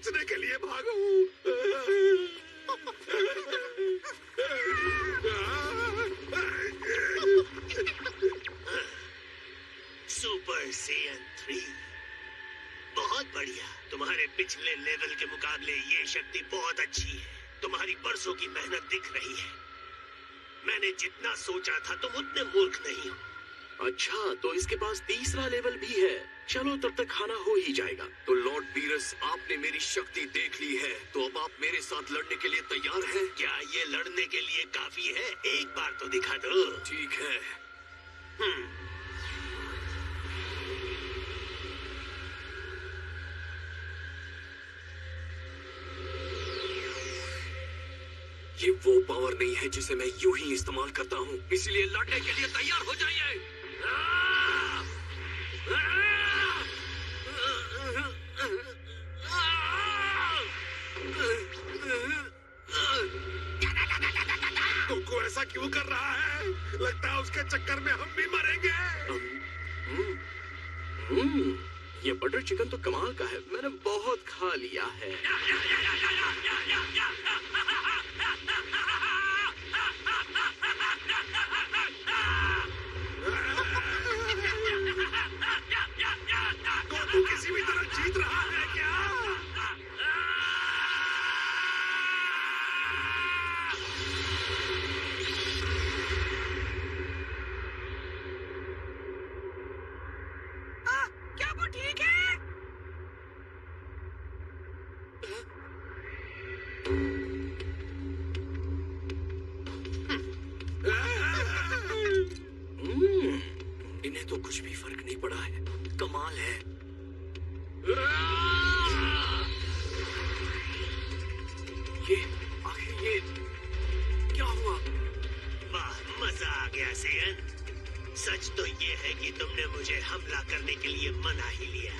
बचने के लिए भागो। सुपर सेयन 3 बहुत बढ़िया। तुम्हारे पिछले लेवल के मुकाबले ये शक्ति बहुत अच्छी है। तुम्हारी बरसों की मेहनत दिख रही है। मैंने जितना सोचा था तुम उतने मूर्ख नहीं हो। अच्छा, तो इसके पास तीसरा लेवल भी है। चलो तब तक खाना हो ही जाएगा। तो लॉर्ड बीरस, आपने मेरी शक्ति देख ली है, तो अब आप मेरे साथ लड़ने के लिए तैयार हैं? क्या ये लड़ने के लिए काफी है? एक बार तो दिखा दो। ठीक है। ये वो पावर नहीं है जिसे मैं यूं ही इस्तेमाल करता हूँ, इसलिए लड़ने के लिए तैयार हो जाइए। तुमको ऐसा क्यों कर रहा है? लगता है उसके चक्कर में हम भी मरेंगे। ये बटर चिकन तो कमाल का है। मैंने बहुत खा लिया है। गोकू किसी भी तरह जीत रहा है क्या? क्या वो ठीक है? इन्हें तो कुछ भी फर्क नहीं पड़ा है। कमाल है। ये आखिर ये क्या हुआ? वाह, मजा आ गया सेयन। सच तो ये है कि तुमने मुझे हमला करने के लिए मना ही लिया।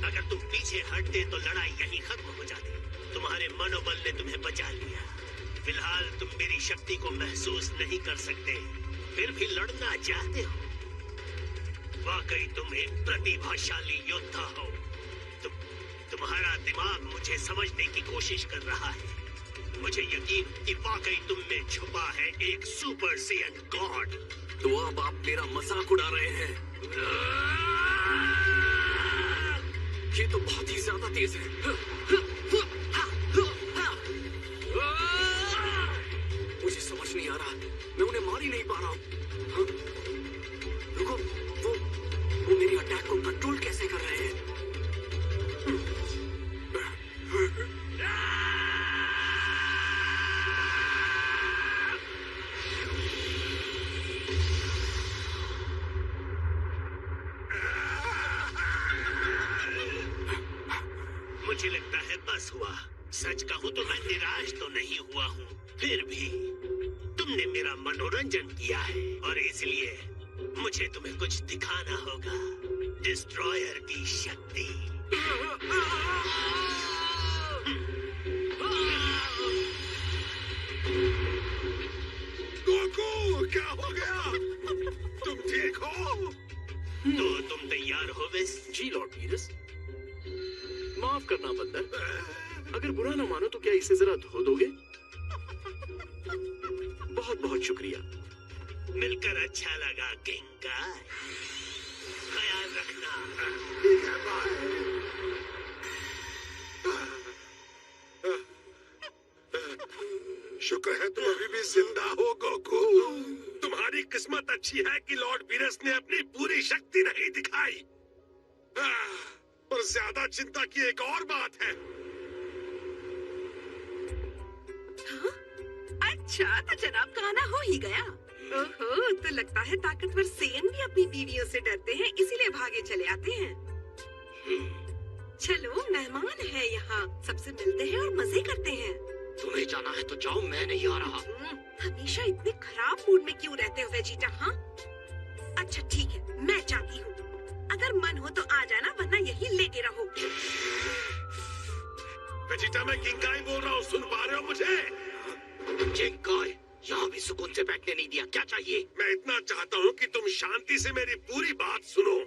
अगर तुम पीछे हटते तो लड़ाई यहीं खत्म हो जाती। तुम्हारे मनोबल ने तुम्हें बचा लिया। फिलहाल तुम मेरी शक्ति को महसूस नहीं कर सकते, फिर भी लड़ना चाहते हो। वाकई तुम एक प्रतिभाशाली योद्धा हो। तुम्हारा दिमाग मुझे समझने की कोशिश कर रहा है। मुझे यकीन कि वाकई तुम में छुपा है एक सुपर सेयन गॉड। तो अब आप मेरा मजाक उड़ा रहे हैं। ये तो बहुत ही ज्यादा तेज है। मुझे समझ नहीं आ रहा, मैं उन्हें मार ही नहीं पा रहा हूँ। रुको, वो मेरी अटैक को कंट्रोल कैसे कर रहे हैं? मुझे लगता है बस हुआ। सच कहूँ तो मैं निराश तो नहीं हुआ हूँ, फिर भी तुमने मेरा मनोरंजन किया है और इसलिए मुझे तुम्हें कुछ दिखाना होगा। डिस्ट्रॉयर की शक्ति। गोकू, क्या हो गया? तुम ठीक हो? तो तुम तैयार हो वेस? जी लॉर्ड बीरस। माफ करना बंदर, अगर बुरा ना मानो तो क्या इसे जरा धो दोगे? बहुत बहुत शुक्रिया। मिलकर अच्छा लगा किंगार। ख्याल रखना। ठीक है, बाय। शुक्र है तुम अभी भी जिंदा हो गोकू। तुम्हारी किस्मत अच्छी है कि लॉर्ड बीरस ने अपनी पूरी शक्ति नहीं दिखाई। पर ज्यादा चिंता की एक और बात है। हाँ? अच्छा, तो जनाब का आना हो ही गया। ओहो, तो लगता है ताकतवर सेयन भी अपनी बीवियों से डरते हैं, इसीलिए भागे चले आते हैं। चलो, मेहमान है यहाँ, सबसे मिलते हैं और मजे करते हैं। तुम्हें जाना है तो जाओ, मैं नहीं आ रहा। हमेशा इतने खराब मूड में क्यों रहते हो वेजिटा? हाँ, अच्छा ठीक है, मैं जाती हूँ। अगर मन हो तो आ जाना, वरना यहीं लेटे रहो। वेजिटा, मैं किंगाई बोल रहा हूँ, सुन पा रहे हो मुझे? किंगाई, यहाँ भी सुकून से बैठने नहीं दिया। क्या चाहिए? मैं इतना चाहता हूँ कि तुम शांति से मेरी पूरी बात सुनो।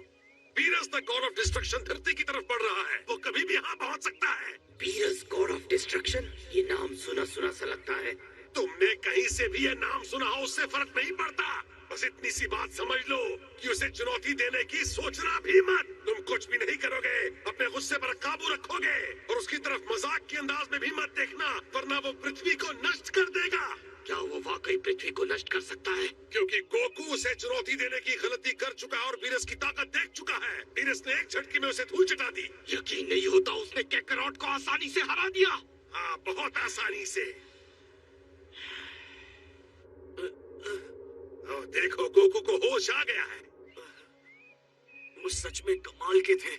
Beerus the God of destruction धरती की तरफ बढ़ रहा है। वो कभी भी यहाँ पहुँच सकता है। बीरस गॉड ऑफ डिस्ट्रक्शन, ये नाम सुना सुना सा लगता है। तुमने कहीं से भी ये नाम सुना हो उससे फर्क नहीं पड़ता। बस इतनी सी बात समझ लो कि उसे चुनौती देने की सोचना भी मत। तुम कुछ भी नहीं करोगे, अपने गुस्से पर काबू रखोगे और उसकी तरफ मजाक के अंदाज में भी मत देखना, वरना वो पृथ्वी को नष्ट कर देगा। क्या वो वाकई पृथ्वी को नष्ट कर सकता है? क्योंकि गोकू उसे चुनौती देने की गलती कर चुका है और बीरस की ताकत देख चुका है। बीरस ने एक झटके में उसे धूल चटा दी। यकीन नहीं होता, उसने कैकरॉट को आसानी से हरा दिया। हाँ, बहुत आसानी से। देखो, गोकू को होश आ गया है। वो सच में कमाल के थे,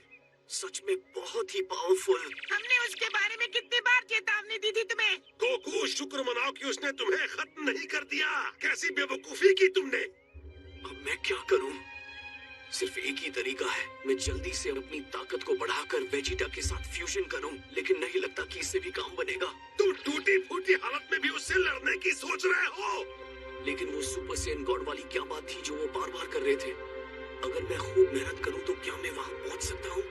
सच में बहुत ही पावरफुल। हमने उसके बारे में कितनी बार चेतावनी दी थी तुम्हें? गोकू, शुक्र मनाओ कि उसने तुम्हें खत्म नहीं कर दिया। कैसी बेवकूफी की तुमने। अब मैं क्या करूं? सिर्फ एक ही तरीका है, मैं जल्दी से अपनी ताकत को बढ़ाकर वेजिटा के साथ फ्यूजन करूं, लेकिन नहीं लगता कि इससे भी काम बनेगा। तुम टूटी फूटी हालत में भी उससे लड़ने की सोच रहे हो। लेकिन वो सुपर सेन गॉड वाली क्या बात थी जो वो बार बार कर रहे थे? अगर मैं खूब मेहनत करूं तो क्या मैं वहां पहुंच सकता हूं?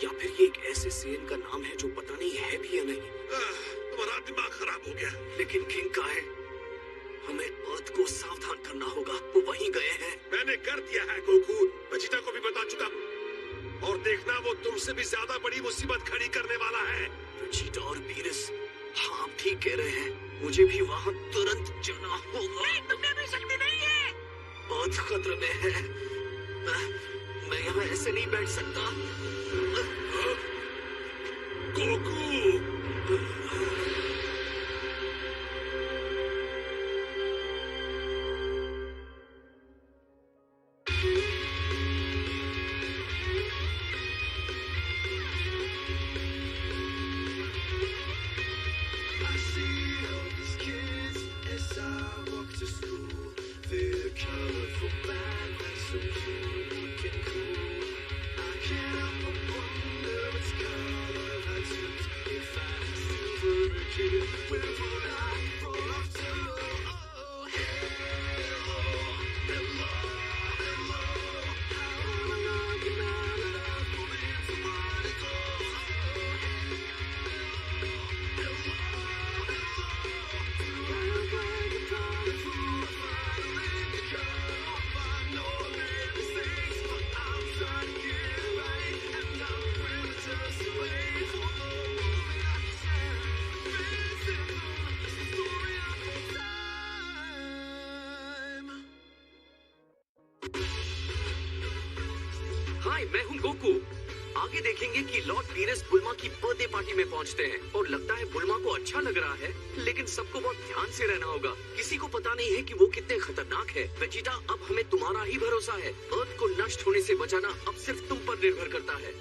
या फिर ये एक ऐसे सेन का नाम है जो पता नहीं है भी या नहीं। तुम्हारा दिमाग खराब हो गया। लेकिन किंग का है, हमें अर्थ को सावधान करना होगा। वो वहीं गए हैं। मैंने कर दिया है गोकू, वेजिटा को भी बता चुका हूँ। और देखना, वो तुमसे भी ज्यादा बड़ी मुसीबत खड़ी करने वाला है। वेजिटा और बीरस, हाँ आप ठीक कह रहे हैं, मुझे भी वहाँ तुरंत जाना होगा। तुम्हें भी शक्ति नहीं है। अर्थ खतरे में है। मैं यहाँ ऐसे नहीं बैठ सकता। गोकू, हाय, मैं हूँ गोकू। आगे देखेंगे कि लॉर्ड बीरस बुल्मा की बर्थडे पार्टी में पहुँचते हैं और लगता है बुल्मा को अच्छा लग रहा है, लेकिन सबको बहुत ध्यान से रहना होगा। किसी को पता नहीं है कि वो कितने खतरनाक है। वेजिटा, अब हमें तुम्हारा ही भरोसा है। अर्थ को नष्ट होने से बचाना अब सिर्फ तुम पर निर्भर करता है।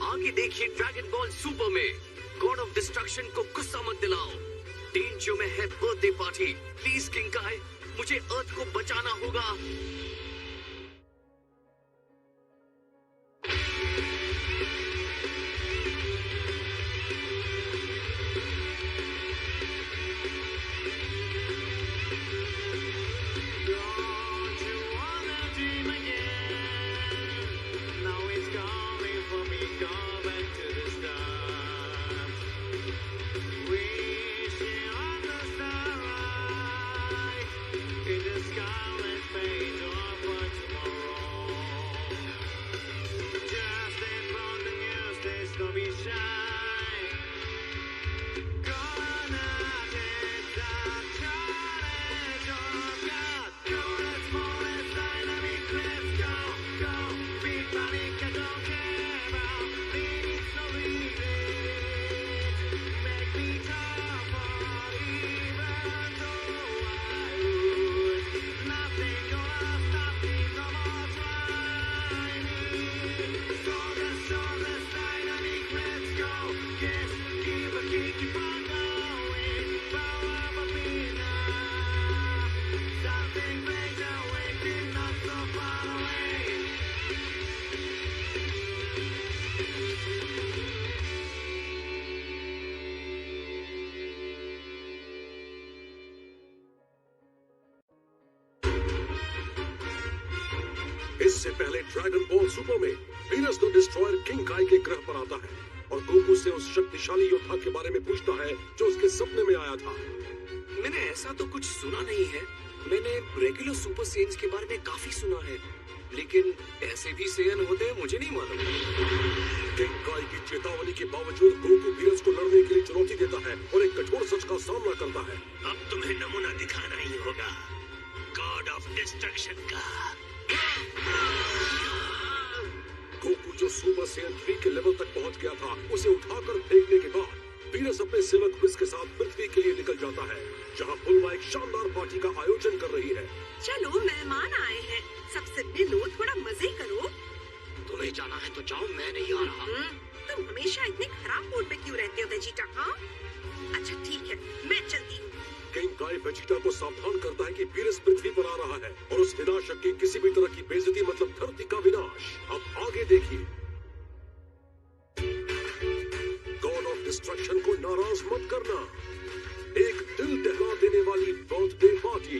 आगे देखिए ड्रैगन बॉल सुपर में गॉड ऑफ डिस्ट्रक्शन को गुस्सा मत दिलाओ। डेंजर में है बर्थडे पार्टी। प्लीज किंग काय, मुझे अर्थ को बचाना होगा। इससे पहले ड्रैगन बॉल सुपर में वीनस द डिस्ट्रॉयर किंग काय के ग्रह पर आता है और गोकू से उस शक्तिशाली योद्धा के बारे में पूछता है जो उसके सपने में आया था। मैंने ऐसा तो कुछ सुना नहीं है। मैंने रेगुलर सुपर सेयन्स के बारे में काफी सुना है, लेकिन ऐसे भी सेयन होते हैं मुझे नहीं मालूम। किंग काय की चेतावनी के बावजूद गोकू वीनस को लड़ने के लिए चुनौती देता है और एक कठोर सच का सामना करता है। अब तुम्हें नमूना दिखाना ही होगा गॉड ऑफ डिस्ट्रक्शन का। गोकू जो सुपर सेयन 3 के लेवल तक पहुंच गया था, उसे उठाकर फेंकने के बाद वीनस अपने सेवक विस के साथ पृथ्वी के लिए निकल जाता है, जहां बुल्मा एक शानदार पार्टी का आयोजन कर रही है। चलो मेहमान आए हैं, सबसे मिलो, थोड़ा मजे करो। तुम्हें जाना है तो जाओ, मैं नहीं आ रहा। तुम हमेशा इतने खराब मूड में क्यों रहते हो वेजिटा? हाँ अच्छा ठीक है, मैं चलती हूँ। किंग काय वेजिटा को सावधान करता है कि वीनस पृथ्वी पर आ रहा है और उस विनाशक की किसी भी तरह की बेइज्जती मतलब धरती का विनाश। अब आगे देखिए। गॉड ऑफ डिस्ट्रक्शन को नाराज मत करना। एक दिल दहला देने वाली बर्थडे पार्टी।